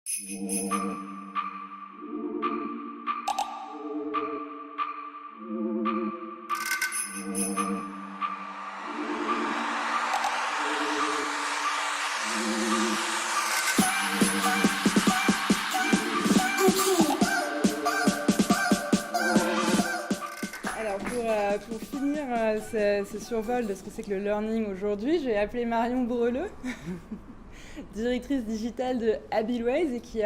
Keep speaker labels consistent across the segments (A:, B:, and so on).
A: Alors pour finir ce survol de ce que c'est que le learning aujourd'hui, j'ai appelé Marion Breleux, directrice digitale de Habilways et qui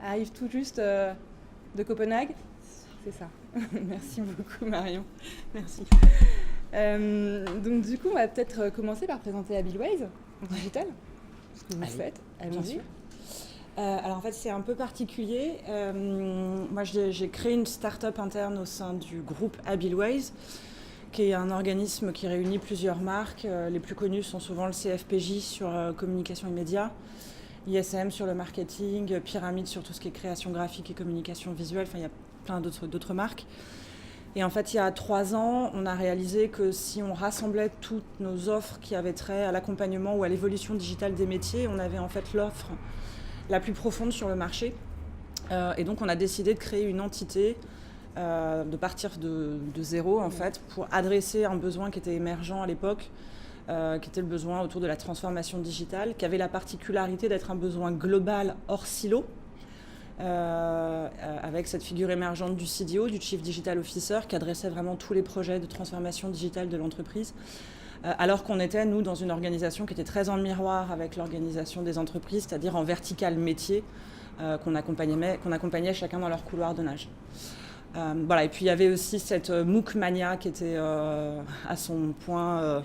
A: arrive tout juste de Copenhague. C'est ça. Merci beaucoup Marion. Merci. Donc du coup, on va peut-être commencer par présenter Habilways en digital. Ce que vous faites. Allons-y.
B: Alors en fait c'est un peu particulier. Moi j'ai créé une start-up interne au sein du groupe Habilways, qui est un organisme qui réunit plusieurs marques. Les plus connues sont souvent le CFPJ sur communication immédiate, ISM sur le marketing, Pyramide sur tout ce qui est création graphique et communication visuelle. Enfin il y a plein d'autres marques. Et en fait il y a 3 ans on a réalisé que si on rassemblait toutes nos offres qui avaient trait à l'accompagnement ou à l'évolution digitale des métiers, on avait en fait l'offre la plus profonde sur le marché. Et donc on a décidé de créer une entité, de partir de zéro en fait, pour adresser un besoin qui était émergent à l'époque, qui était le besoin autour de la transformation digitale, qui avait la particularité d'être un besoin global hors silo, avec cette figure émergente du CDO, du Chief Digital Officer, qui adressait vraiment tous les projets de transformation digitale de l'entreprise. Alors qu'on était, nous, dans une organisation qui était très en miroir avec l'organisation des entreprises, c'est-à-dire en vertical métier, qu'on accompagnait chacun dans leur couloir de nage. Voilà. Et puis il y avait aussi cette MOOC mania qui était à son point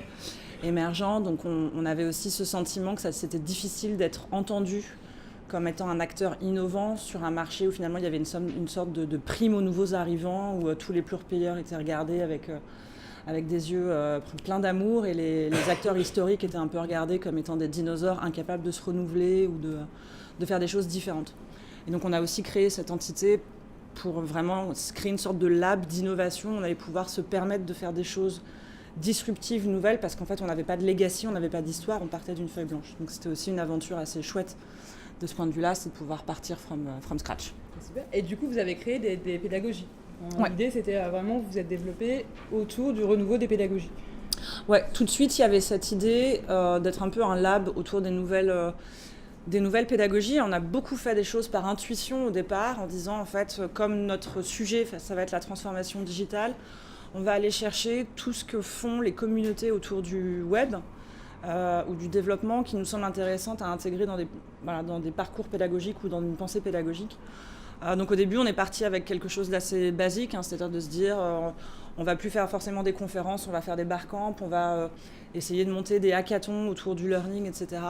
B: émergent. Donc on avait aussi ce sentiment que c'était difficile d'être entendu comme étant un acteur innovant sur un marché où finalement il y avait une sorte de prime aux nouveaux arrivants, où tous les pure players étaient regardés avec des yeux pleins d'amour, et les acteurs historiques étaient un peu regardés comme étant des dinosaures incapables de se renouveler ou de faire des choses différentes. Et donc on a aussi créé cette entité pour vraiment créer une sorte de lab d'innovation. On allait pouvoir se permettre de faire des choses disruptives, nouvelles, parce qu'en fait on n'avait pas de legacy, on n'avait pas d'histoire, on partait d'une feuille blanche. Donc c'était aussi une aventure assez chouette de ce point de vue-là, c'est de pouvoir partir from scratch.
A: Super. Et du coup vous avez créé des pédagogies.
B: Ouais.
A: L'idée, c'était vraiment, vous vous êtes développé autour du renouveau des pédagogies.
B: Ouais, tout de suite, il y avait cette idée d'être un peu un lab autour des nouvelles pédagogies. On a beaucoup fait des choses par intuition au départ, en disant, en fait, comme notre sujet, ça va être la transformation digitale, on va aller chercher tout ce que font les communautés autour du web ou du développement qui nous semble intéressante à intégrer dans des parcours pédagogiques ou dans une pensée pédagogique. Donc au début, on est parti avec quelque chose d'assez basique, c'est-à-dire de se dire on va plus faire forcément des conférences, on va faire des barcamps, on va essayer de monter des hackathons autour du learning, etc.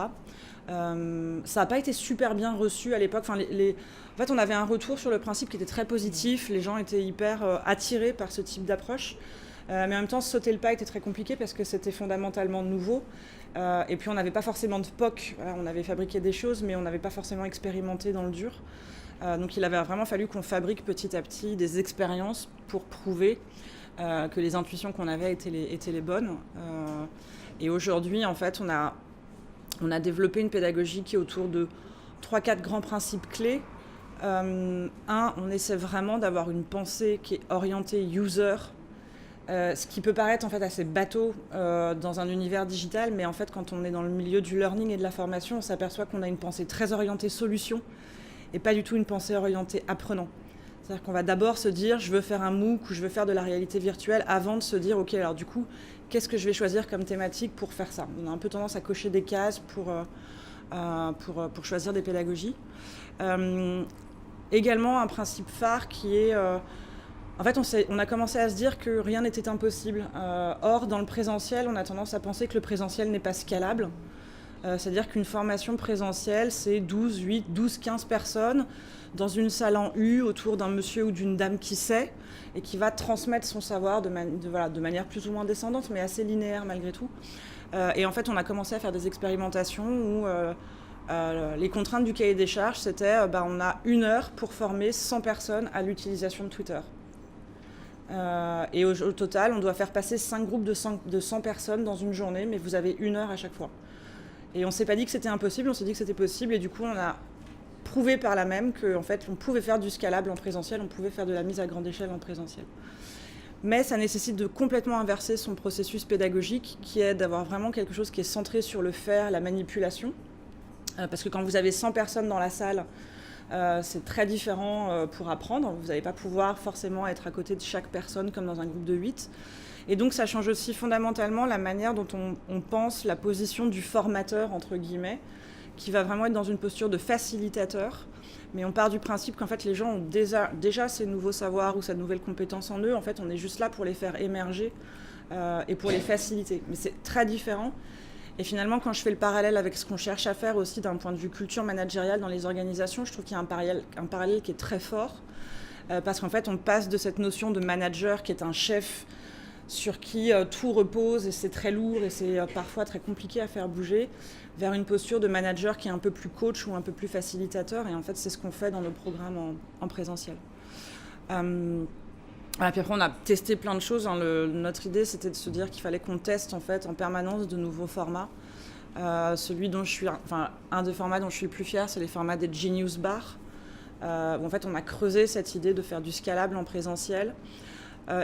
B: Ça n'a pas été super bien reçu à l'époque. En fait, on avait un retour sur le principe qui était très positif, les gens étaient hyper attirés par ce type d'approche. Mais en même temps, sauter le pas était très compliqué parce que c'était fondamentalement nouveau. Et puis on n'avait pas forcément de POC. On avait fabriqué des choses, mais on n'avait pas forcément expérimenté dans le dur. Donc il avait vraiment fallu qu'on fabrique petit à petit des expériences pour prouver que les intuitions qu'on avait étaient les bonnes. Et aujourd'hui, en fait, on a développé une pédagogie qui est autour de 3-4 grands principes clés. On essaie vraiment d'avoir une pensée qui est orientée user, ce qui peut paraître en fait assez bateau dans un univers digital, mais en fait quand on est dans le milieu du learning et de la formation, on s'aperçoit qu'on a une pensée très orientée solution et pas du tout une pensée orientée apprenant. C'est-à-dire qu'on va d'abord se dire je veux faire un MOOC ou je veux faire de la réalité virtuelle avant de se dire ok, alors du coup qu'est-ce que je vais choisir comme thématique pour faire ça. On a un peu tendance à cocher des cases pour choisir des pédagogies. Également un principe phare qui est en fait on a commencé à se dire que rien n'était impossible. Or dans le présentiel on a tendance à penser que le présentiel n'est pas scalable. C'est-à-dire qu'une formation présentielle, c'est 12, 15 personnes dans une salle en U autour d'un monsieur ou d'une dame qui sait et qui va transmettre son savoir de manière plus ou moins descendante, mais assez linéaire malgré tout. Et en fait, on a commencé à faire des expérimentations où les contraintes du cahier des charges, c'était on a 1 heure pour former 100 personnes à l'utilisation de Twitter. Et au total, on doit faire passer 5 groupes de 100 personnes dans une journée, mais vous avez 1 heure à chaque fois. Et on ne s'est pas dit que c'était impossible, on s'est dit que c'était possible. Et du coup, on a prouvé par là même qu'en fait, on pouvait faire du scalable en présentiel, on pouvait faire de la mise à grande échelle en présentiel. Mais ça nécessite de complètement inverser son processus pédagogique, qui est d'avoir vraiment quelque chose qui est centré sur le faire, la manipulation. Parce que quand vous avez 100 personnes dans la salle, c'est très différent pour apprendre. Vous n'allez pas pouvoir forcément être à côté de chaque personne comme dans un groupe de 8. Et donc ça change aussi fondamentalement la manière dont on pense la position du formateur, entre guillemets, qui va vraiment être dans une posture de facilitateur. Mais on part du principe qu'en fait les gens ont déjà ces nouveaux savoirs ou cette nouvelle compétence en eux. En fait, on est juste là pour les faire émerger et pour les faciliter. Mais c'est très différent. Et finalement, quand je fais le parallèle avec ce qu'on cherche à faire aussi d'un point de vue culture managériale dans les organisations, je trouve qu'il y a un parallèle qui est très fort. Parce qu'en fait, on passe de cette notion de manager qui est un chef sur qui tout repose et c'est très lourd et c'est parfois très compliqué à faire bouger, vers une posture de manager qui est un peu plus coach ou un peu plus facilitateur. Et en fait, c'est ce qu'on fait dans nos programmes en présentiel. Puis après, on a testé plein de choses. Notre idée, c'était de se dire qu'il fallait qu'on teste en fait en permanence de nouveaux formats. Celui dont un des formats dont je suis le plus fière, c'est les formats des Genius Bar. Où en fait, on a creusé cette idée de faire du scalable en présentiel.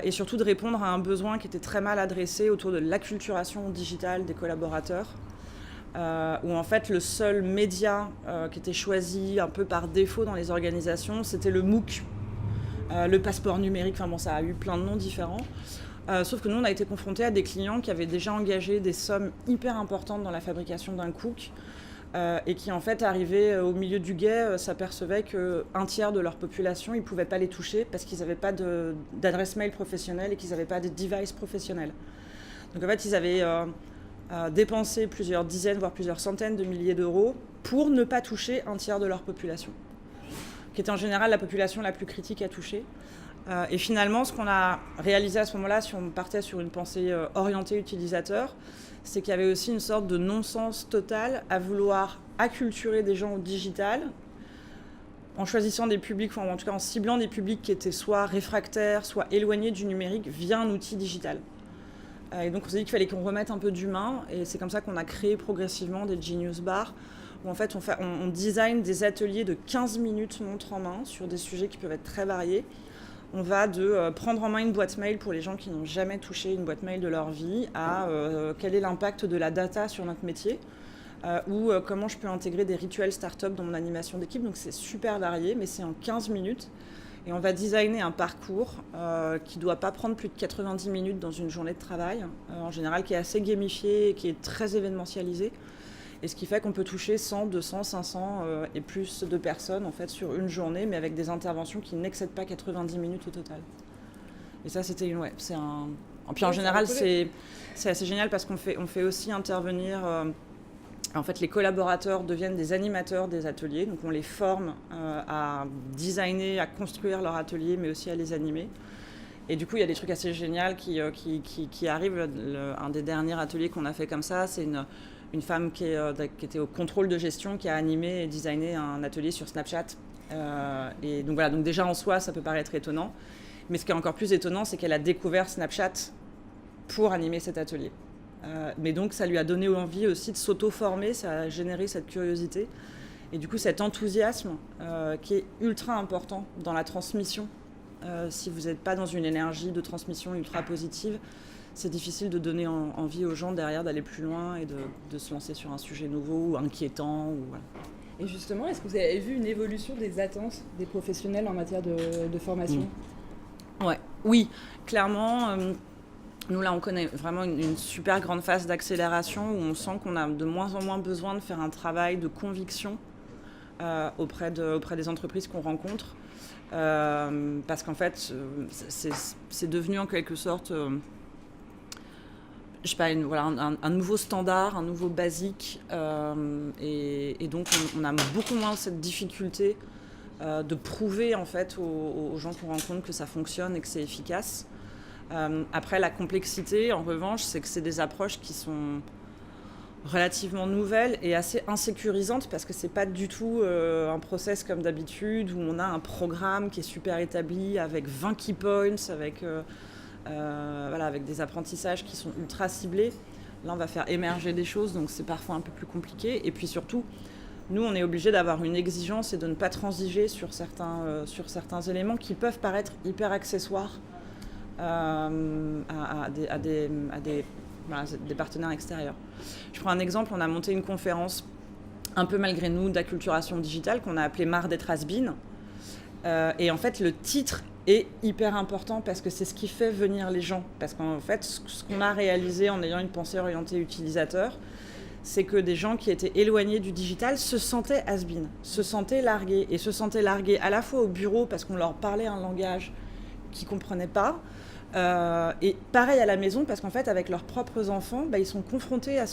B: Et surtout de répondre à un besoin qui était très mal adressé autour de l'acculturation digitale des collaborateurs, où en fait le seul média qui était choisi un peu par défaut dans les organisations, c'était le MOOC, le passeport numérique, enfin bon, ça a eu plein de noms différents. Sauf que nous, on a été confrontés à des clients qui avaient déjà engagé des sommes hyper importantes dans la fabrication d'un cook, et qui en fait arrivaient au milieu du gué, s'apercevaient qu'un tiers de leur population, ils ne pouvaient pas les toucher parce qu'ils n'avaient pas d'adresse mail professionnelle et qu'ils n'avaient pas de device professionnel. Donc en fait, ils avaient dépensé plusieurs dizaines, voire plusieurs centaines de milliers d'euros pour ne pas toucher un tiers de leur population, qui était en général la population la plus critique à toucher. Et finalement, ce qu'on a réalisé à ce moment-là, si on partait sur une pensée orientée utilisateur, c'est qu'il y avait aussi une sorte de non-sens total à vouloir acculturer des gens au digital en choisissant des publics, enfin, en tout cas en ciblant des publics qui étaient soit réfractaires, soit éloignés du numérique via un outil digital. Et donc on s'est dit qu'il fallait qu'on remette un peu d'humain, et c'est comme ça qu'on a créé progressivement des Genius Bar, où en fait on design des ateliers de 15 minutes montre en main sur des sujets qui peuvent être très variés. On va de prendre en main une boîte mail pour les gens qui n'ont jamais touché une boîte mail de leur vie à quel est l'impact de la data sur notre métier, ou comment je peux intégrer des rituels start-up dans mon animation d'équipe. Donc c'est super varié, mais c'est en 15 minutes. Et on va designer un parcours qui ne doit pas prendre plus de 90 minutes dans une journée de travail, en général qui est assez gamifié, qui est très événementialisé. Et ce qui fait qu'on peut toucher 100, 200, 500 et plus de personnes en fait, sur une journée, mais avec des interventions qui n'excèdent pas 90 minutes au total. Et ça, c'était une... Ouais, c'est un... Puis en général, c'est assez génial parce qu'on fait aussi intervenir... En fait, les collaborateurs deviennent des animateurs des ateliers. Donc on les forme à designer, à construire leur atelier, mais aussi à les animer. Et du coup, il y a des trucs assez géniaux qui arrivent. Un des derniers ateliers qu'on a fait comme ça, c'est une femme qui était au contrôle de gestion, qui a animé et designé un atelier sur Snapchat. Et donc voilà, donc déjà en soi, ça peut paraître étonnant. Mais ce qui est encore plus étonnant, c'est qu'elle a découvert Snapchat pour animer cet atelier. Mais donc ça lui a donné envie aussi de s'auto-former, ça a généré cette curiosité. Et du coup, cet enthousiasme qui est ultra important dans la transmission. Si vous n'êtes pas dans une énergie de transmission ultra positive, c'est difficile de donner envie aux gens derrière d'aller plus loin et de se lancer sur un sujet nouveau ou inquiétant. Voilà.
A: Et justement, est-ce que vous avez vu une évolution des attentes des professionnels en matière de formation ?
B: Ouais. Oui, clairement. Nous, là, on connaît vraiment une super grande phase d'accélération où on sent qu'on a de moins en moins besoin de faire un travail de conviction auprès des entreprises qu'on rencontre. Parce qu'en fait, c'est devenu en quelque sorte... je sais pas, un nouveau standard, un nouveau basique, et donc on a beaucoup moins cette difficulté de prouver en fait aux gens qu'on rencontre que ça fonctionne et que c'est efficace. Après, la complexité, en revanche, c'est que c'est des approches qui sont relativement nouvelles et assez insécurisantes parce que c'est pas du tout un process comme d'habitude où on a un programme qui est super établi avec 20 key points, avec des apprentissages qui sont ultra ciblés. Là, on va faire émerger des choses, donc c'est parfois un peu plus compliqué. Et puis surtout, nous, on est obligé d'avoir une exigence et de ne pas transiger sur certains éléments qui peuvent paraître hyper accessoires à des partenaires extérieurs. Je prends un exemple, on a monté une conférence un peu malgré nous d'acculturation digitale qu'on a appelée Marre d'être has-been. Et en fait, le titre est hyper important parce que c'est ce qui fait venir les gens. Parce qu'en fait, ce qu'on a réalisé en ayant une pensée orientée utilisateur, c'est que des gens qui étaient éloignés du digital se sentaient has-been, se sentaient largués. Et se sentaient largués à la fois au bureau parce qu'on leur parlait un langage qu'ils ne comprenaient pas, et pareil à la maison parce qu'en fait, avec leurs propres enfants, ils sont confrontés à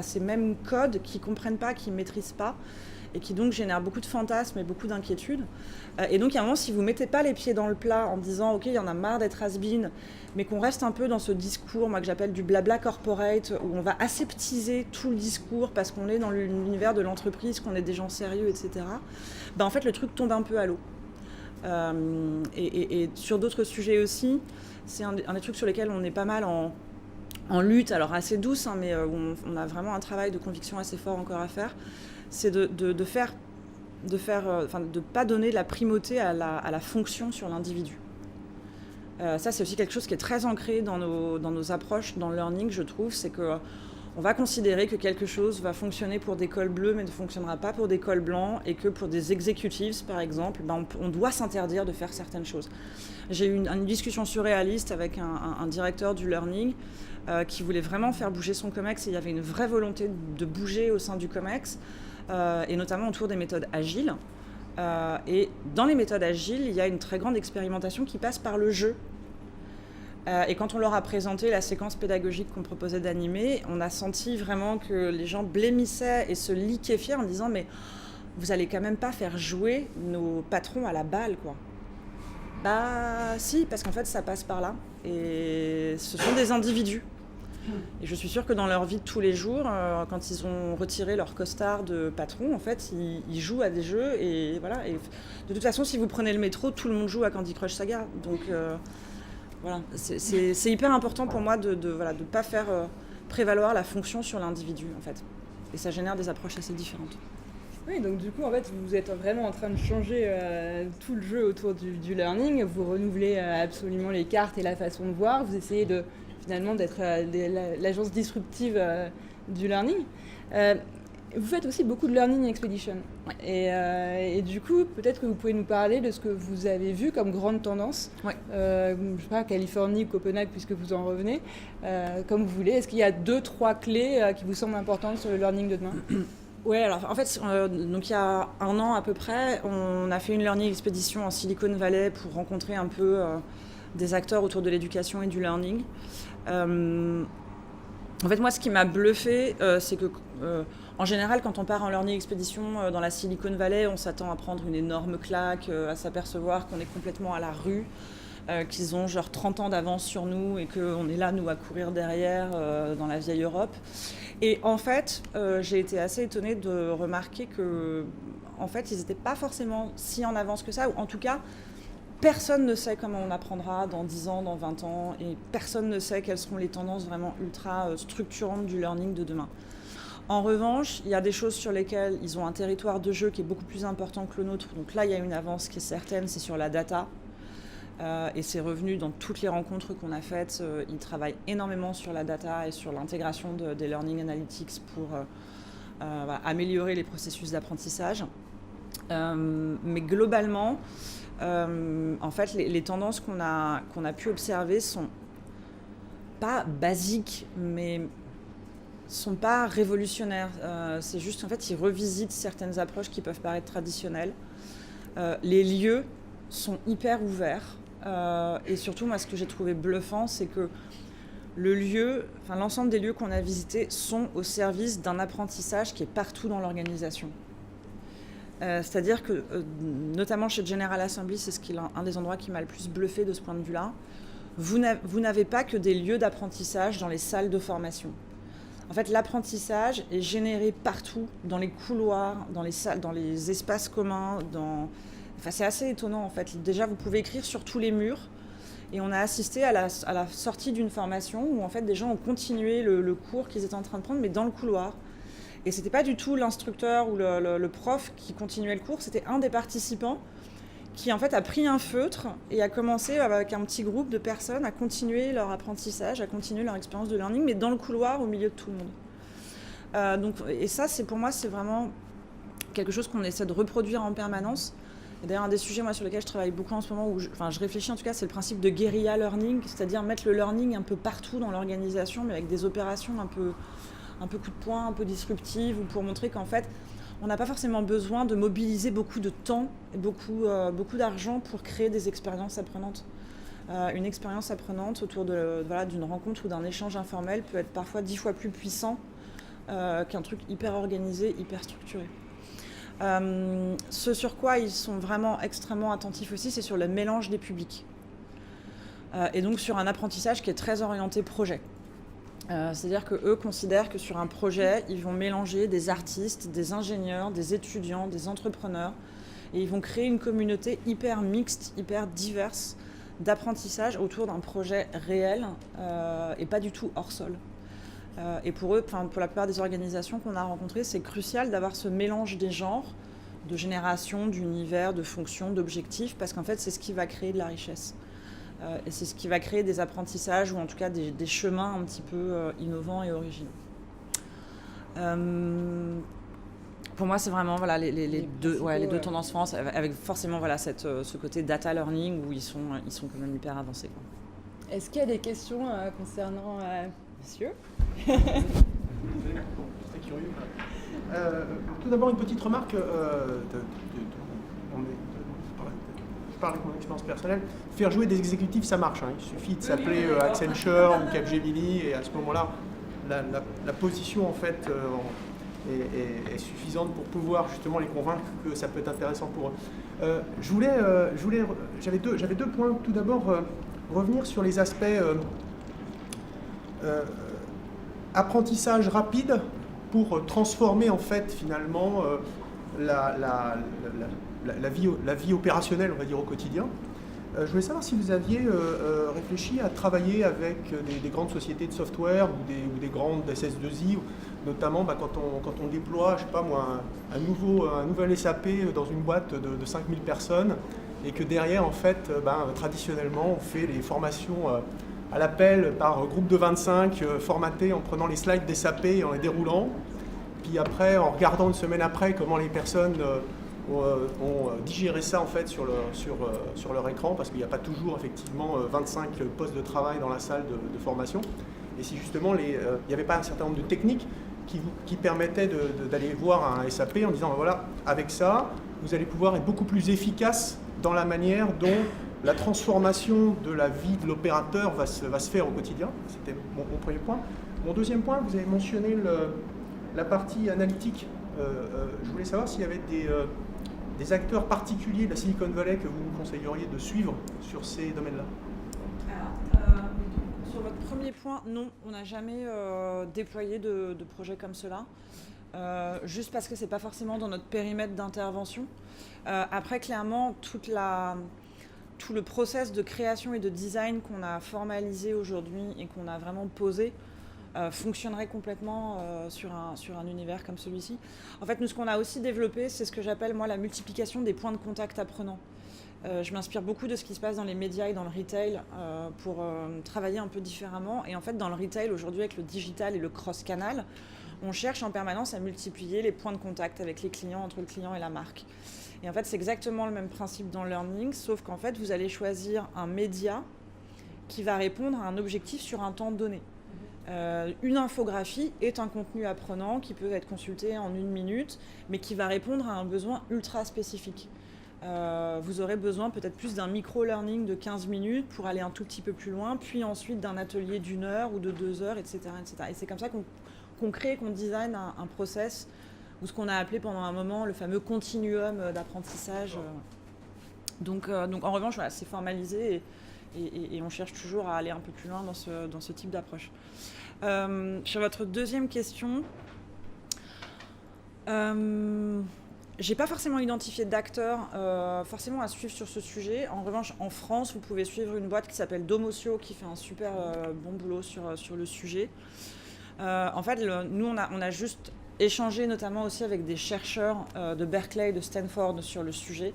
B: ces mêmes codes qu'ils ne comprennent pas, qu'ils ne maîtrisent pas, et qui donc génèrent beaucoup de fantasmes et beaucoup d'inquiétudes. Et donc, il y a un moment, si vous ne mettez pas les pieds dans le plat en disant « Ok, il y en a marre d'être has-been », mais qu'on reste un peu dans ce discours, moi que j'appelle du blabla corporate, où on va aseptiser tout le discours parce qu'on est dans l'univers de l'entreprise, qu'on est des gens sérieux, etc., en fait, le truc tombe un peu à l'eau. Et sur d'autres sujets aussi, c'est un des trucs sur lesquels on est pas mal en lutte, alors assez douce, mais on a vraiment un travail de conviction assez fort encore à faire, c'est de pas donner de la primauté à la fonction sur l'individu. Ça, c'est aussi quelque chose qui est très ancré dans nos approches dans le learning, je trouve, c'est que on va considérer que quelque chose va fonctionner pour des cols bleus mais ne fonctionnera pas pour des cols blancs, et que pour des executives, par exemple, on doit s'interdire de faire certaines choses. J'ai eu une discussion surréaliste avec un directeur du learning qui voulait vraiment faire bouger son COMEX, et il y avait une vraie volonté de bouger au sein du COMEX, et notamment autour des méthodes agiles. Et dans les méthodes agiles, il y a une très grande expérimentation qui passe par le jeu. Et quand on leur a présenté la séquence pédagogique qu'on proposait d'animer, on a senti vraiment que les gens blêmissaient et se liquéfiaient en disant « Mais vous allez quand même pas faire jouer nos patrons à la balle, quoi. » Si, parce qu'en fait, ça passe par là. Et ce sont des individus. Et je suis sûre que dans leur vie de tous les jours, quand ils ont retiré leur costard de patron, en fait, ils jouent à des jeux. Et voilà. Et de toute façon, si vous prenez le métro, tout le monde joue à Candy Crush Saga. Donc voilà, c'est hyper important pour moi de pas faire prévaloir la fonction sur l'individu, en fait. Et ça génère des approches assez différentes.
A: Oui, donc du coup, en fait, vous êtes vraiment en train de changer tout le jeu autour du learning. Vous renouvelez absolument les cartes et la façon de voir. Vous essayez finalement d'être l'agence disruptive du learning. Vous faites aussi beaucoup de learning expedition. Ouais. Et du coup, peut-être que vous pouvez nous parler de ce que vous avez vu comme grande tendance. Ouais. Je ne sais pas, Californie, Copenhague, puisque vous en revenez, comme vous voulez. Est-ce qu'il y a 2-3 clés qui vous semblent importantes sur le learning de demain ?
B: Oui, alors en fait, donc il y a 1 an à peu près, on a fait une learning expédition en Silicon Valley pour rencontrer un peu des acteurs autour de l'éducation et du learning. En fait, moi, ce qui m'a bluffé, c'est que, en général, quand on part en learning expédition dans la Silicon Valley, on s'attend à prendre une énorme claque, à s'apercevoir qu'on est complètement à la rue, qu'ils ont genre 30 ans d'avance sur nous et qu'on est là, nous, à courir derrière dans la vieille Europe. Et en fait, j'ai été assez étonnée de remarquer que, en fait, ils n'étaient pas forcément si en avance que ça, ou en tout cas, personne ne sait comment on apprendra dans 10 ans, dans 20 ans, et personne ne sait quelles seront les tendances vraiment ultra structurantes du learning de demain. En revanche, il y a des choses sur lesquelles ils ont un territoire de jeu qui est beaucoup plus important que le nôtre. Donc là, il y a une avance qui est certaine, c'est sur la data. Et c'est revenu dans toutes les rencontres qu'on a faites. Ils travaillent énormément sur la data et sur l'intégration des learning analytics pour améliorer les processus d'apprentissage. Mais globalement, en fait, les tendances qu'on a pu observer sont pas basiques, mais sont pas révolutionnaires. C'est juste, en fait, ils revisitent certaines approches qui peuvent paraître traditionnelles. Les lieux sont hyper ouverts. Et surtout, moi, ce que j'ai trouvé bluffant, c'est que l'ensemble des lieux qu'on a visités sont au service d'un apprentissage qui est partout dans l'organisation. C'est-à-dire que, notamment chez General Assembly, c'est un des endroits qui m'a le plus bluffé de ce point de vue-là, vous n'avez pas que des lieux d'apprentissage dans les salles de formation. En fait, l'apprentissage est généré partout, dans les couloirs, dans les salles, dans les espaces communs, c'est assez étonnant, en fait. Déjà, vous pouvez écrire sur tous les murs. Et on a assisté à la sortie d'une formation où, en fait, des gens ont continué le cours qu'ils étaient en train de prendre, mais dans le couloir. Et c'était pas du tout l'instructeur ou le prof qui continuait le cours, c'était un des participants qui en fait a pris un feutre et a commencé avec un petit groupe de personnes à continuer leur apprentissage, à continuer leur expérience de learning, mais dans le couloir au milieu de tout le monde. Et ça, pour moi, c'est vraiment quelque chose qu'on essaie de reproduire en permanence. Et d'ailleurs, un des sujets sur lesquels je travaille beaucoup en ce moment, je réfléchis en tout cas, c'est le principe de guérilla learning, c'est-à-dire mettre le learning un peu partout dans l'organisation, mais avec des opérations un peu coup de poing, un peu disruptives, ou pour montrer qu'en fait, on n'a pas forcément besoin de mobiliser beaucoup de temps et beaucoup d'argent pour créer des expériences apprenantes. Une expérience apprenante autour d'une rencontre ou d'un échange informel peut être parfois 10 fois plus puissant qu'un truc hyper organisé, hyper structuré. Ce sur quoi ils sont vraiment extrêmement attentifs aussi, c'est sur le mélange des publics. Et donc sur un apprentissage qui est très orienté projet. C'est-à-dire qu'eux considèrent que sur un projet, ils vont mélanger des artistes, des ingénieurs, des étudiants, des entrepreneurs, et ils vont créer une communauté hyper mixte, hyper diverse d'apprentissage autour d'un projet réel et pas du tout hors sol. Et pour eux, pour la plupart des organisations qu'on a rencontrées, c'est crucial d'avoir ce mélange des genres, de générations, d'univers, de fonctions, d'objectifs, parce qu'en fait, c'est ce qui va créer de la richesse. Et c'est ce qui va créer des apprentissages ou en tout cas des chemins un petit peu innovants et originaux. Pour moi, c'est vraiment les deux tendances France, avec forcément ce côté data learning où ils sont quand même hyper avancés, quoi.
A: Est-ce qu'il y a des questions concernant monsieur?
C: C'était curieux. Tout d'abord, une petite remarque. Je parle avec mon expérience personnelle. Faire jouer des exécutifs, ça marche. Il suffit de s'appeler Accenture ou Capgemini et à ce moment-là, la position en fait est suffisante pour pouvoir justement les convaincre que ça peut être intéressant pour eux. J'avais deux points. Tout d'abord, revenir sur les aspects apprentissage rapide pour transformer en fait finalement la vie opérationnelle, on va dire, au quotidien. Je voulais savoir si vous aviez réfléchi à travailler avec des grandes sociétés de software ou des grandes SS2I, notamment quand on déploie, je sais pas moi, un nouvel SAP dans une boîte de 5000 personnes et que derrière, en fait, traditionnellement, on fait les formations à l'appel par groupe de 25, formatés en prenant les slides des SAP et en les déroulant. Puis après, en regardant une semaine après comment les personnes ont digéré ça en fait sur leur écran, parce qu'il n'y a pas toujours effectivement 25 postes de travail dans la salle de formation. Et si justement il n'y avait pas un certain nombre de techniques qui permettaient d'aller voir un SAP en disant voilà, avec ça, vous allez pouvoir être beaucoup plus efficace dans la manière dont la transformation de la vie de l'opérateur va se faire au quotidien. C'était mon premier point. Mon deuxième point, vous avez mentionné la partie analytique. Je voulais savoir s'il y avait des acteurs particuliers de la Silicon Valley que vous nous conseilleriez de suivre sur ces domaines-là.
B: Sur votre premier point, non, on n'a jamais déployé de projet comme cela. Juste parce que ce n'est pas forcément dans notre périmètre d'intervention. Après, clairement, tout le process de création et de design qu'on a formalisé aujourd'hui et qu'on a vraiment posé fonctionnerait complètement sur un univers comme celui-ci. En fait, nous, ce qu'on a aussi développé, c'est ce que j'appelle, moi, la multiplication des points de contact apprenants. Je m'inspire beaucoup de ce qui se passe dans les médias et dans le retail pour travailler un peu différemment. Et en fait, dans le retail, aujourd'hui, avec le digital et le cross-canal, on cherche en permanence à multiplier les points de contact avec les clients, entre le client et la marque. Et en fait, c'est exactement le même principe dans le learning, sauf qu'en fait, vous allez choisir un média qui va répondre à un objectif sur un temps donné. Une infographie est un contenu apprenant qui peut être consulté en 1 minute, mais qui va répondre à un besoin ultra spécifique. Vous aurez besoin peut-être plus d'un micro-learning de 15 minutes pour aller un tout petit peu plus loin, puis ensuite d'un atelier d'1 heure ou de 2 heures, etc. etc. Et c'est comme ça qu'on crée, qu'on design un process, ou ce qu'on a appelé pendant un moment le fameux continuum d'apprentissage. Donc en revanche, voilà, c'est formalisé et on cherche toujours à aller un peu plus loin dans ce type d'approche. Sur votre deuxième question, j'ai pas forcément identifié d'acteurs forcément à suivre sur ce sujet. En revanche, en France, vous pouvez suivre une boîte qui s'appelle Domocio qui fait un super bon boulot sur le sujet. En fait, nous, on a juste échangé notamment aussi avec des chercheurs de Berkeley et de Stanford sur le sujet.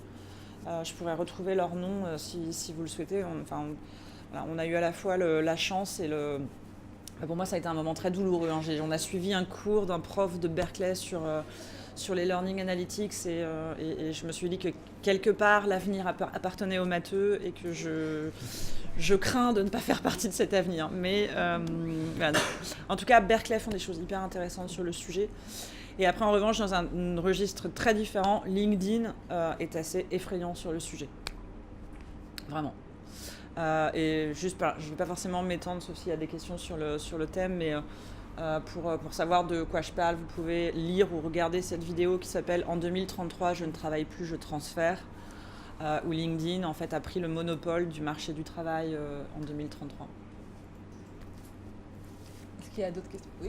B: Je pourrais retrouver leur nom si vous le souhaitez. On a eu à la fois la chance et le... Pour moi, ça a été un moment très douloureux. On a suivi un cours d'un prof de Berkeley sur les Learning Analytics et je me suis dit que quelque part, l'avenir appartenait aux matheux et que je crains de ne pas faire partie de cet avenir. Mais voilà. En tout cas, Berkeley font des choses hyper intéressantes sur le sujet. Et après, en revanche, dans un registre très différent, LinkedIn est assez effrayant sur le sujet. Vraiment. Et juste, je ne vais pas forcément m'étendre, sauf s'il y a des questions sur le thème, mais pour savoir de quoi je parle, vous pouvez lire ou regarder cette vidéo qui s'appelle « En 2033, je ne travaille plus, je transfère », où LinkedIn en fait, a pris le monopole du marché du travail en 2033.
A: Est-ce qu'il y a d'autres questions? Oui.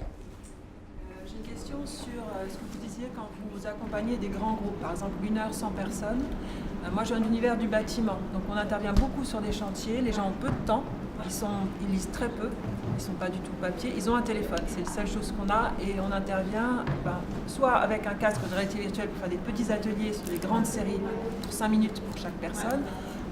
D: J'ai une question sur ce que vous disiez quand vous accompagnez des grands groupes, par exemple 1 heure 100 personnes. Moi, je viens de l'univers du bâtiment, donc on intervient beaucoup sur des chantiers. Les gens ont peu de temps, ils lisent très peu, ils ne sont pas du tout papier, ils ont un téléphone, c'est la seule chose qu'on a, et on intervient soit avec un casque de réalité virtuelle pour faire des petits ateliers sur des grandes séries pour 5 minutes pour chaque personne,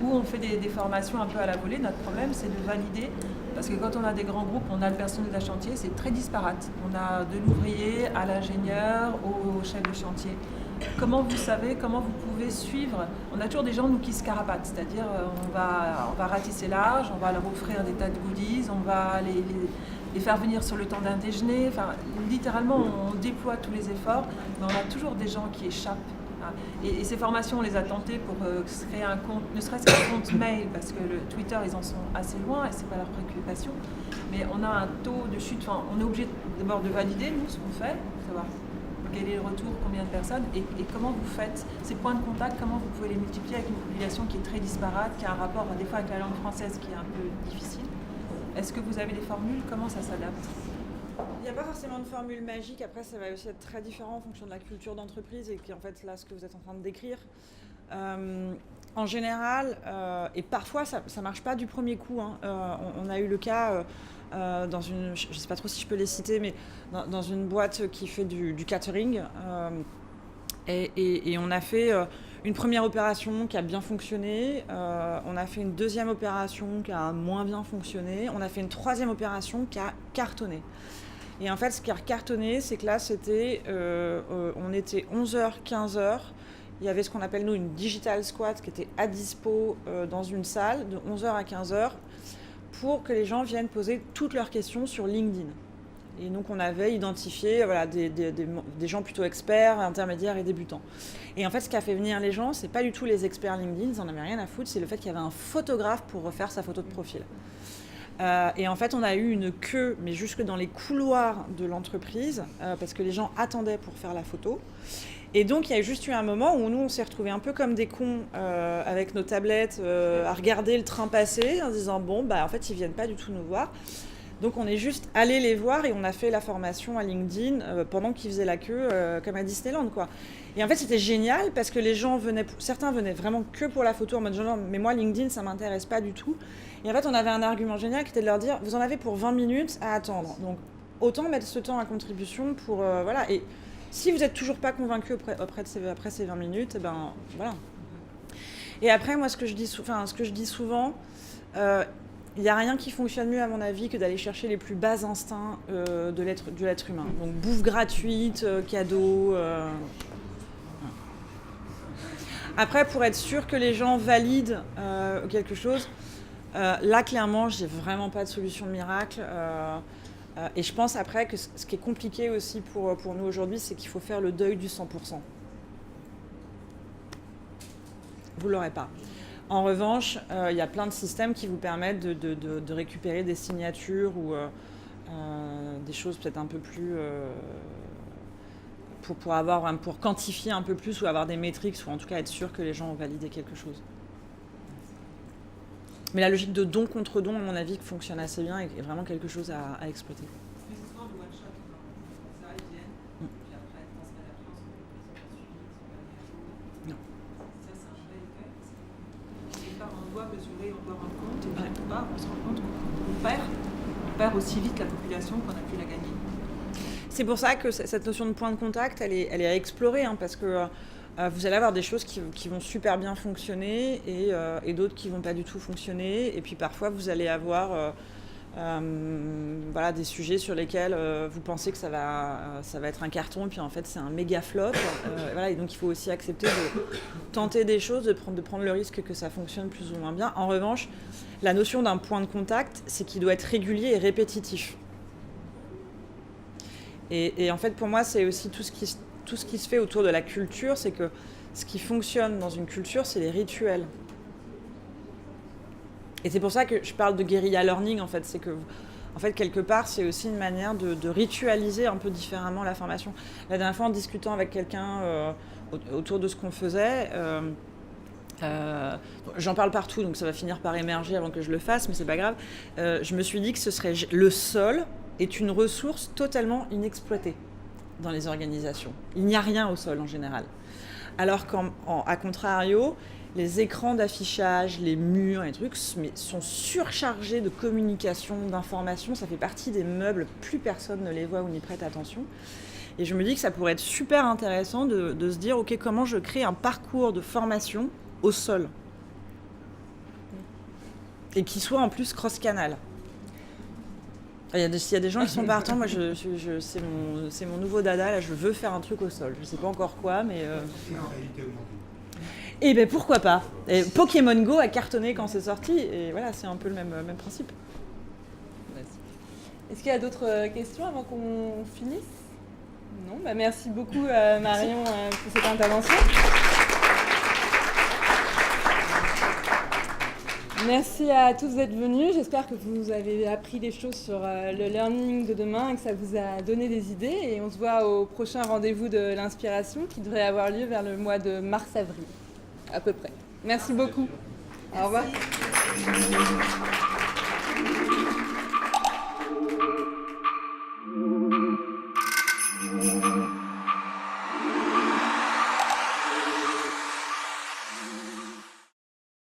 D: ou on fait des formations un peu à la volée. Notre problème, c'est de valider, parce que quand on a des grands groupes, on a le personnel d'un chantier, c'est très disparate. On a de l'ouvrier à l'ingénieur, au chef de chantier. Comment vous savez, comment vous pouvez suivre? On a toujours des gens, nous, qui se carapatent, c'est-à-dire on va ratisser large, on va leur offrir des tas de goodies, on va les faire venir sur le temps d'un déjeuner. Enfin, littéralement, on déploie tous les efforts, mais on a toujours des gens qui échappent. Et ces formations, on les a tentées pour créer un compte, ne serait-ce qu'un compte mail, parce que le Twitter, ils en sont assez loin et ce n'est pas leur préoccupation. Mais on a un taux de chute, enfin, on est obligé d'abord de valider, nous, ce qu'on fait, savoir quel est le retour, combien de personnes, et comment vous faites ces points de contact, comment vous pouvez les multiplier avec une population qui est très disparate, qui a un rapport des fois avec la langue française qui est un peu difficile. Est-ce que vous avez des formules? Comment ça s'adapte?
B: Il n'y a pas forcément de formule magique. Après, ça va aussi être très différent en fonction de la culture d'entreprise et qui en fait là ce que vous êtes en train de décrire. En général, et parfois ça ne marche pas du premier coup. On a eu le cas dans une, je ne sais pas trop si je peux les citer, mais dans une boîte qui fait du catering. Et on a fait une première opération qui a bien fonctionné. On a fait une deuxième opération qui a moins bien fonctionné. On a fait une troisième opération qui a cartonné. Et en fait, ce qui a cartonné, c'est que là, on était 11h, 15h. Il y avait ce qu'on appelle, nous, une digital squad qui était à dispo dans une salle de 11h à 15h pour que les gens viennent poser toutes leurs questions sur LinkedIn. Et donc, on avait identifié des gens plutôt experts, intermédiaires et débutants. Et en fait, ce qui a fait venir les gens, c'est pas du tout les experts LinkedIn, ils n'en avaient rien à foutre, c'est le fait qu'il y avait un photographe pour refaire sa photo de profil. Et en fait, on a eu une queue, mais jusque dans les couloirs de l'entreprise, parce que les gens attendaient pour faire la photo. Et donc, il y a juste eu un moment où nous, on s'est retrouvés un peu comme des cons avec nos tablettes à regarder le train passer en se disant, bon, en fait, ils viennent pas du tout nous voir. Donc, on est juste allé les voir et on a fait la formation à LinkedIn pendant qu'ils faisaient la queue comme à Disneyland, quoi. Et en fait, c'était génial parce que les gens certains venaient vraiment que pour la photo en mode genre, mais moi, LinkedIn, ça m'intéresse pas du tout. Et en fait, on avait un argument génial qui était de leur dire, vous en avez pour 20 minutes à attendre. Donc, autant mettre ce temps à contribution pour, voilà. Et si vous n'êtes toujours pas convaincu après ces 20 minutes, voilà. Et après, moi, ce que je dis souvent, il n'y a rien qui fonctionne mieux, à mon avis, que d'aller chercher les plus bas instincts de l'être humain. Donc, bouffe gratuite, cadeau. Après, pour être sûr que les gens valident quelque chose, là, clairement, j'ai vraiment pas de solution miracle. Et je pense après que ce qui est compliqué aussi pour nous aujourd'hui, c'est qu'il faut faire le deuil du 100%. Vous ne l'aurez pas. En revanche, il y a plein de systèmes qui vous permettent de récupérer des signatures ou des choses peut-être un peu plus... pour quantifier un peu plus ou avoir des métriques ou en tout cas être sûr que les gens ont validé quelque chose. Mais la logique de don contre don, à mon avis, fonctionne assez bien et est vraiment quelque chose à exploiter.
D: Mais c'est souvent le one shot, ça, ils viennent, puis après, ils transmettent la chance, ils sont pas mis à jour.
B: Non.
D: Ça, c'est un vrai effet. Quelque part, on doit mesurer, on doit rendre compte, et quelque part, on se rend compte qu'on perd aussi vite la population qu'on a pu la gagner.
B: C'est pour ça que cette notion de point de contact, elle est à explorer, hein, parce que vous allez avoir des choses qui vont super bien fonctionner et d'autres qui vont pas du tout fonctionner. Et puis parfois, vous allez avoir des sujets sur lesquels vous pensez que ça va être un carton, et puis en fait, c'est un méga flop. Et donc, il faut aussi accepter de tenter des choses, de prendre le risque que ça fonctionne plus ou moins bien. En revanche, la notion d'un point de contact, c'est qu'il doit être régulier et répétitif. Et en fait, pour moi, c'est aussi tout ce qui se fait autour de la culture, c'est que ce qui fonctionne dans une culture, c'est les rituels. Et c'est pour ça que je parle de guérilla learning, en fait. C'est que, en fait, quelque part, c'est aussi une manière de ritualiser un peu différemment la formation. La dernière fois, en discutant avec quelqu'un autour de ce qu'on faisait, j'en parle partout, donc ça va finir par émerger avant que je le fasse, mais c'est pas grave. Je me suis dit que ce serait le sol est une ressource totalement inexploitée dans les organisations. Il n'y a rien au sol en général. Alors qu'à contrario, les écrans d'affichage, les murs, les trucs sont surchargés de communication, d'informations. Ça fait partie des meubles, plus personne ne les voit ou n'y prête attention. Et je me dis que ça pourrait être super intéressant de se dire, ok, comment je crée un parcours de formation au sol et qui soit en plus cross-canal. S'il y a des gens qui sont partants, moi c'est mon nouveau dada, là je veux faire un truc au sol. Je sais pas encore quoi, mais...
E: C'est en réalité augmentée.
B: Et ben pourquoi pas. Et Pokémon Go a cartonné quand c'est sorti, et voilà, c'est un peu le même principe.
A: Est-ce qu'il y a d'autres questions avant qu'on finisse? Non, merci beaucoup Marion pour cette intervention. Merci à tous d'être venus. J'espère que vous avez appris des choses sur le learning de demain et que ça vous a donné des idées. Et on se voit au prochain rendez-vous de l'inspiration qui devrait avoir lieu vers le mois de mars-avril, à peu près. Merci beaucoup. Au revoir.